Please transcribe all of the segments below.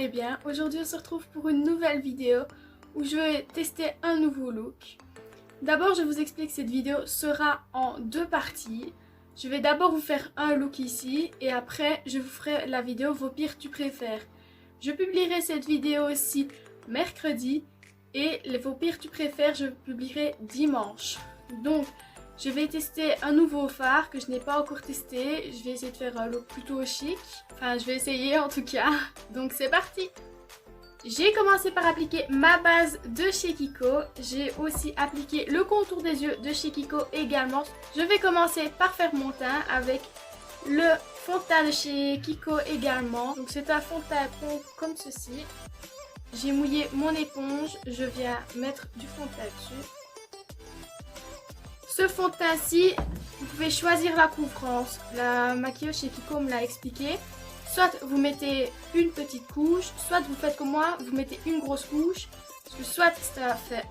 allez bien. Aujourd'hui on se retrouve pour une nouvelle vidéo où je vais tester un nouveau look. D'abord je vous explique que cette vidéo sera en deux parties. Je vais d'abord vous faire un look ici et après je vous ferai la vidéo vos pires tu préfères. Je publierai cette vidéo aussi mercredi et les vos pires tu préfères je publierai dimanche. Donc je vais tester un nouveau fard que je n'ai pas encore testé. Je vais essayer de faire un look plutôt chic. Enfin, je vais essayer en tout cas. Donc c'est parti! J'ai commencé par appliquer ma base de chez Kiko. J'ai aussi appliqué le contour des yeux de chez Kiko également. Je vais commencer par faire mon teint avec le fond de teint de chez Kiko également. Donc c'est un fond de teint comme ceci. J'ai mouillé mon éponge. Je viens mettre du fond de teint dessus. Ce fond de teint-ci, vous pouvez choisir la couvrance. La maquilleuse chez Kiko me l'a expliqué. Soit vous mettez une petite couche, soit vous faites comme moi, vous mettez une grosse couche. Parce que soit c'est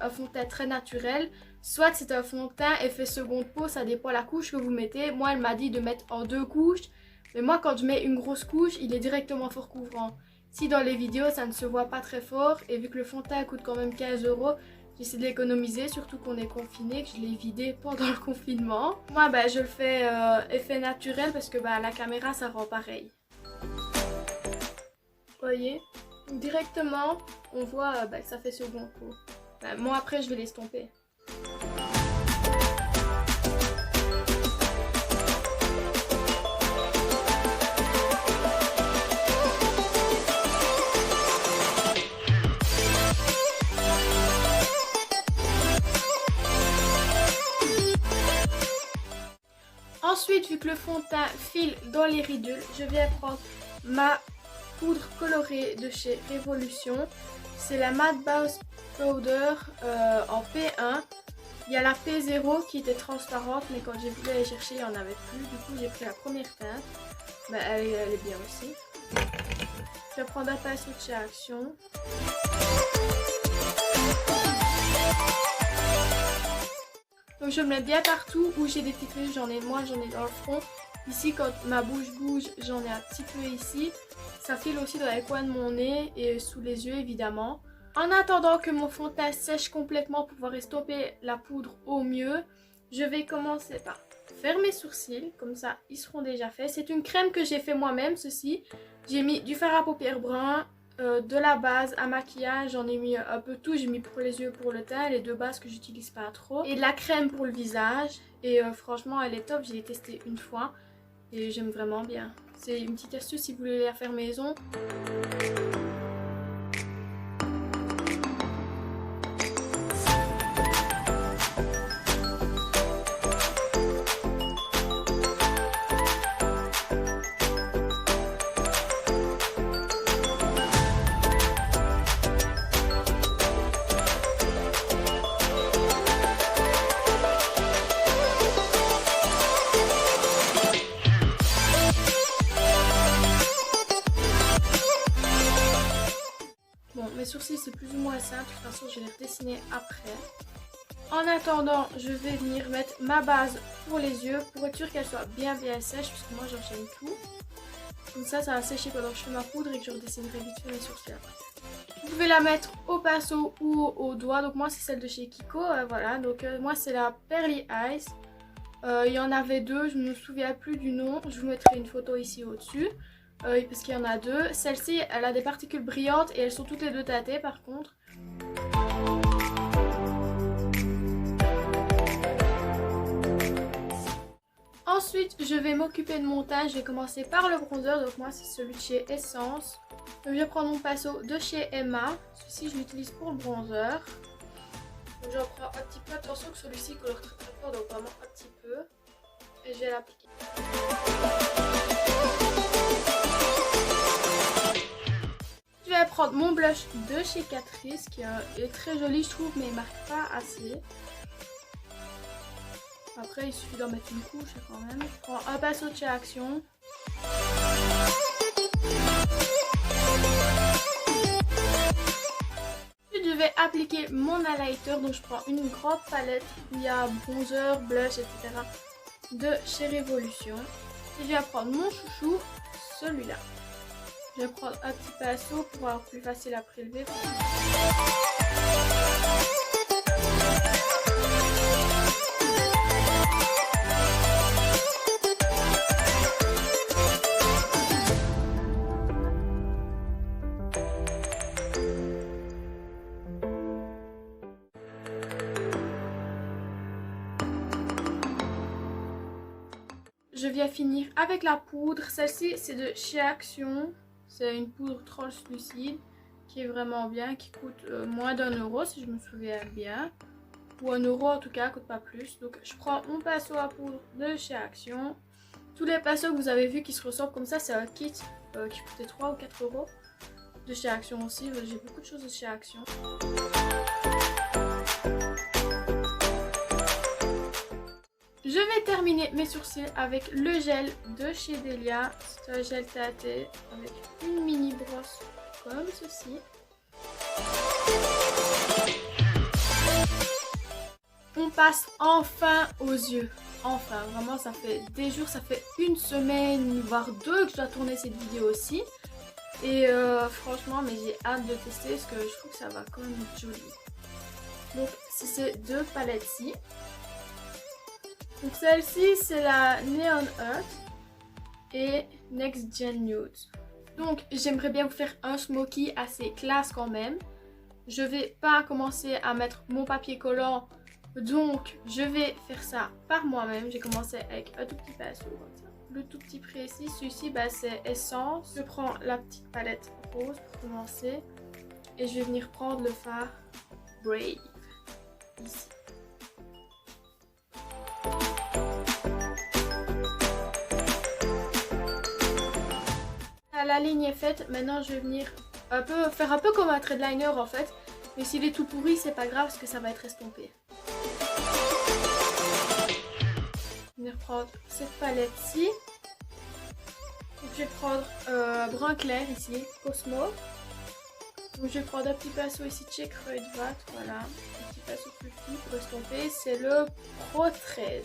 un fond de teint très naturel, soit c'est un fond de teint effet seconde peau, ça dépend de la couche que vous mettez. Moi, elle m'a dit de mettre en deux couches. Mais moi, quand je mets une grosse couche, il est directement fort couvrant. Si dans les vidéos, ça ne se voit pas très fort, et vu que le fond de teint coûte quand même 15 €, j'essaie de l'économiser, surtout qu'on est confiné, que je l'ai vidé pendant le confinement. Moi, je le fais effet naturel parce que la caméra, ça rend pareil. Vous voyez, directement, on voit que ça fait seconde peau. Moi, après, je vais l'estomper. Ensuite, vu que le fond de teint file dans les ridules, je viens prendre ma poudre colorée de chez Révolution. C'est la Matte Base Powder en P1. Il y a la P0 qui était transparente, mais quand j'ai voulu aller chercher, il n'y en avait plus. Du coup, j'ai pris la première teinte. Elle est bien aussi. Je vais prendre un pinceau de chez Action. Donc je me mets bien partout où j'ai des petites rides, moi j'en ai dans le front. Ici quand ma bouche bouge, j'en ai un petit peu ici. Ça file aussi dans les coins de mon nez et sous les yeux évidemment. En attendant que mon fond de teint sèche complètement pour pouvoir estomper la poudre au mieux, je vais commencer par faire mes sourcils, comme ça ils seront déjà faits. C'est une crème que j'ai fait moi-même ceci. J'ai mis du fard à paupières brun, de la base à maquillage, j'en ai mis un peu tout, j'ai mis pour les yeux, pour le teint, les deux bases que j'utilise pas trop, et de la crème pour le visage, et franchement elle est top, je l'ai testée une fois et j'aime vraiment bien. C'est une petite astuce si vous voulez la faire maison. Mes sourcils c'est plus ou moins ça, de toute façon je vais les redessiner après. En attendant, je vais venir mettre ma base pour les yeux pour être sûre qu'elle soit bien sèche, puisque moi j'enchaîne tout. Comme ça, ça va sécher pendant que je fais ma poudre et que je redessinerai vite fait mes sourcils après. Vous pouvez la mettre au pinceau ou au doigt, donc moi c'est celle de chez Kiko, voilà. Donc moi c'est la Pearly Eyes. Il y en avait deux, je ne me souviens plus du nom, je vous mettrai une photo ici au-dessus. Parce qu'il y en a deux. Celle-ci, elle a des particules brillantes et elles sont toutes les deux teintées par contre. Ensuite, je vais m'occuper de mon teint. Je vais commencer par le bronzer. Donc moi, c'est celui de chez Essence. Donc, je vais prendre mon pinceau de chez Emma. Celui-ci, je l'utilise pour le bronzer. Donc j'en prends un petit peu. Attention que celui-ci colore très très fort, donc vraiment un petit peu. Et je vais l'appliquer. Je vais prendre mon blush de chez Catrice qui est très joli je trouve, mais il marque pas assez. Après il suffit d'en mettre une couche quand même. Je prends un pinceau de chez Action. Ensuite je vais appliquer mon highlighter, donc je prends une grande palette où il y a bronzer, blush, etc. de chez Révolution. Et je vais prendre mon chouchou, celui-là. Je vais prendre un petit pinceau pour avoir plus facile à prélever. Je viens finir avec la poudre. Celle-ci, c'est de chez Action. C'est une poudre translucide qui est vraiment bien, qui coûte moins d'1 € si je me souviens bien. Ou 1 € en tout cas, coûte pas plus. Donc je prends mon pinceau à poudre de chez Action. Tous les pinceaux que vous avez vus qui se ressemblent comme ça, c'est un kit qui coûtait 3 ou 4 € de chez Action aussi. J'ai beaucoup de choses de chez Action. Je vais terminer mes sourcils avec le gel de chez Delia. C'est un gel teinté avec une mini brosse comme ceci. On passe enfin aux yeux. Enfin, vraiment, ça fait des jours, ça fait une semaine, voire 2 que je dois tourner cette vidéo aussi. Et franchement, mais j'ai hâte de tester parce que je trouve que ça va quand même être joli. Donc, c'est ces deux palettes-ci. Donc celle-ci c'est la Neon Earth et Next Gen Nude. Donc j'aimerais bien vous faire un smoky assez classe quand même. Je vais pas commencer à mettre mon papier collant, donc je vais faire ça par moi-même. J'ai commencé avec un tout petit pinceau comme ça. Le tout petit précis, celui-ci bah, c'est Essence. Je prends la petite palette rose pour commencer et je vais venir prendre le fard Brave ici. La ligne est faite, maintenant je vais venir faire un peu comme un threadliner en fait, mais s'il est tout pourri c'est pas grave parce que ça va être estompé. Je vais venir prendre cette palette ci, je vais prendre brun clair ici, Cosmo. Donc je vais prendre un petit pinceau ici de chez Kruidvat, voilà, un petit pinceau plus fin pour estomper, c'est le Pro 13.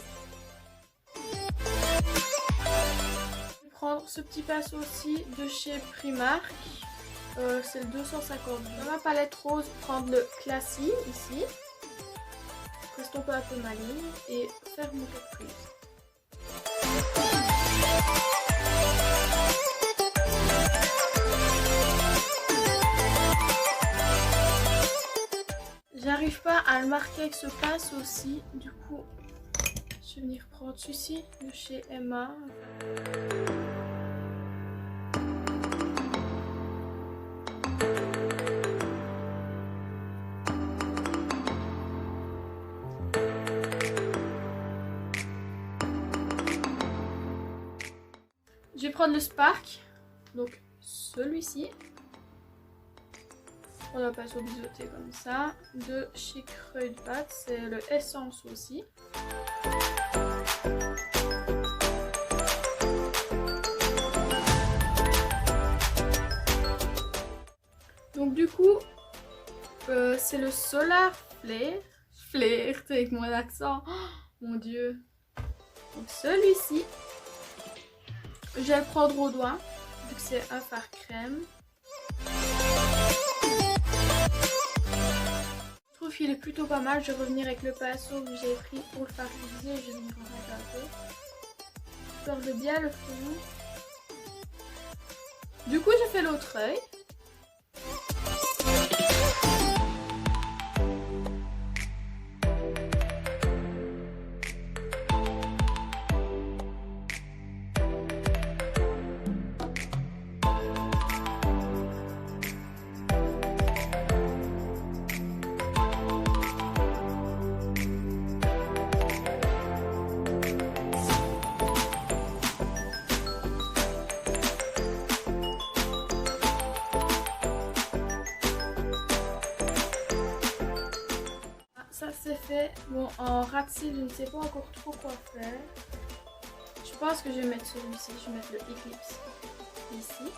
Prendre ce petit pinceau aussi de chez Primark, c'est le 250. Dans ma palette rose, prendre le Classy ici, estomper un peu ma ligne et faire mon caprice. J'arrive pas à le marquer avec ce pinceau aussi, du coup je vais venir prendre celui-ci de chez Emma. Je vais prendre le Spark, donc celui-ci. On a un pinceau biseauté comme ça, de chez Kruidvat, c'est le Essence aussi. Donc du coup, c'est le Solar Flare. Flare, avec mon accent, oh, mon dieu. Donc celui-ci. Je vais le prendre au doigt, vu que c'est un fard crème. Je trouve qu'il est plutôt pas mal. Je vais revenir avec le pinceau que j'ai pris pour le fardiser. Je vais venir en mettre un peu. Je porte bien le fond. Du coup, je fais l'autre œil. Ça c'est fait. Bon, en rat cils, je ne sais pas encore trop quoi faire. Je pense que je vais mettre celui-ci. Je vais mettre le Eclipse ici.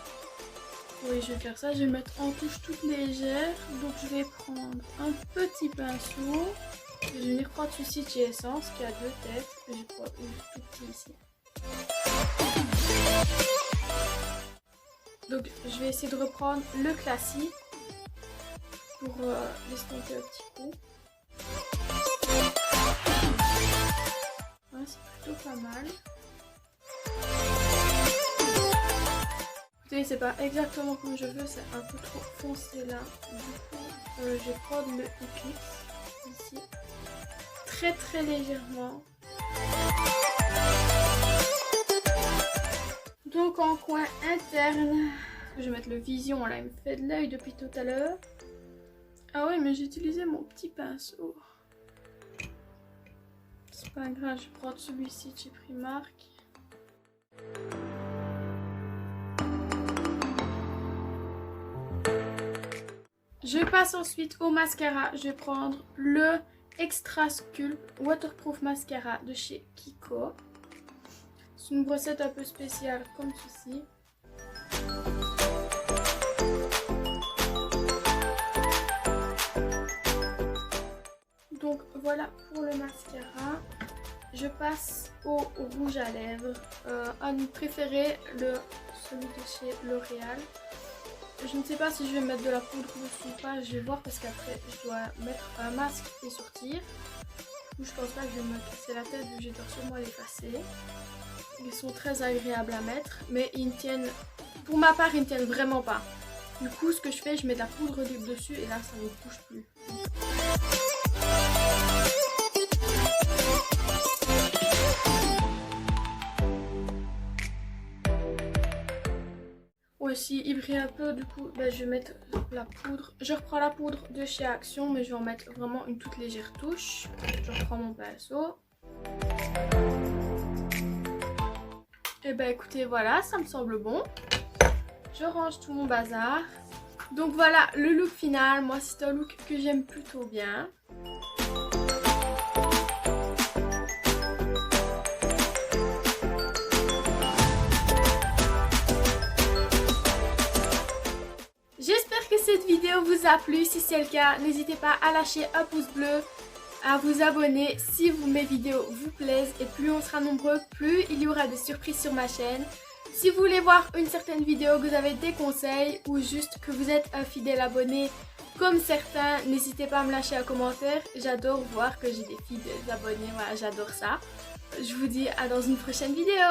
Oui, je vais faire ça. Je vais mettre en touche toute légère. Donc je vais prendre un petit pinceau. Je vais venir prendre celui-ci de chez Essence qui a 2 têtes. Je vais prendre une tout petit ici. Donc je vais essayer de reprendre le classique pour l'estomper un petit coup. Ouais, c'est plutôt pas mal. Écoutez, c'est pas exactement comme je veux, c'est un peu trop foncé là. Du coup, je vais prendre le Eclipse ici, très légèrement. Donc en coin interne, je vais mettre le Vision là, il me fait de l'œil depuis tout à l'heure. Ah oui, mais j'ai utilisé mon petit pinceau. C'est pas grave, je vais prendre celui-ci de chez Primark. Je passe ensuite au mascara. Je vais prendre le Extra Sculpt Waterproof Mascara de chez Kiko. C'est une brossette un peu spéciale comme ceci. Donc voilà pour le mascara. Je passe au rouge à lèvres. Un de mes préférés, celui de chez L'Oréal. Je ne sais pas si je vais mettre de la poudre dessus ou pas, je vais voir parce qu'après je dois mettre un masque et sortir. Du coup, je pense pas que je vais me casser la tête vu que je dois sûrement l'effacer. Ils sont très agréables à mettre, mais ils ne tiennent, pour ma part, ils ne tiennent vraiment pas. Du coup, ce que je fais, je mets de la poudre dessus et là, ça ne bouge plus. Aussi, il brille un peu, du coup, je vais mettre la poudre. Je reprends la poudre de chez Action, mais je vais en mettre vraiment une toute légère touche. Je reprends mon pinceau. Et écoutez, voilà, ça me semble bon. Je range tout mon bazar. Donc voilà le look final. Moi, c'est un look que j'aime plutôt bien. J'espère que cette vidéo vous a plu. Si c'est le cas, n'hésitez pas à lâcher un pouce bleu, à vous abonner si mes vidéos vous plaisent. Et plus on sera nombreux, plus il y aura des surprises sur ma chaîne. Si vous voulez voir une certaine vidéo, que vous avez des conseils ou juste que vous êtes un fidèle abonné comme certains, n'hésitez pas à me lâcher un commentaire. J'adore voir que j'ai des fidèles abonnés, voilà, j'adore ça. Je vous dis à dans une prochaine vidéo.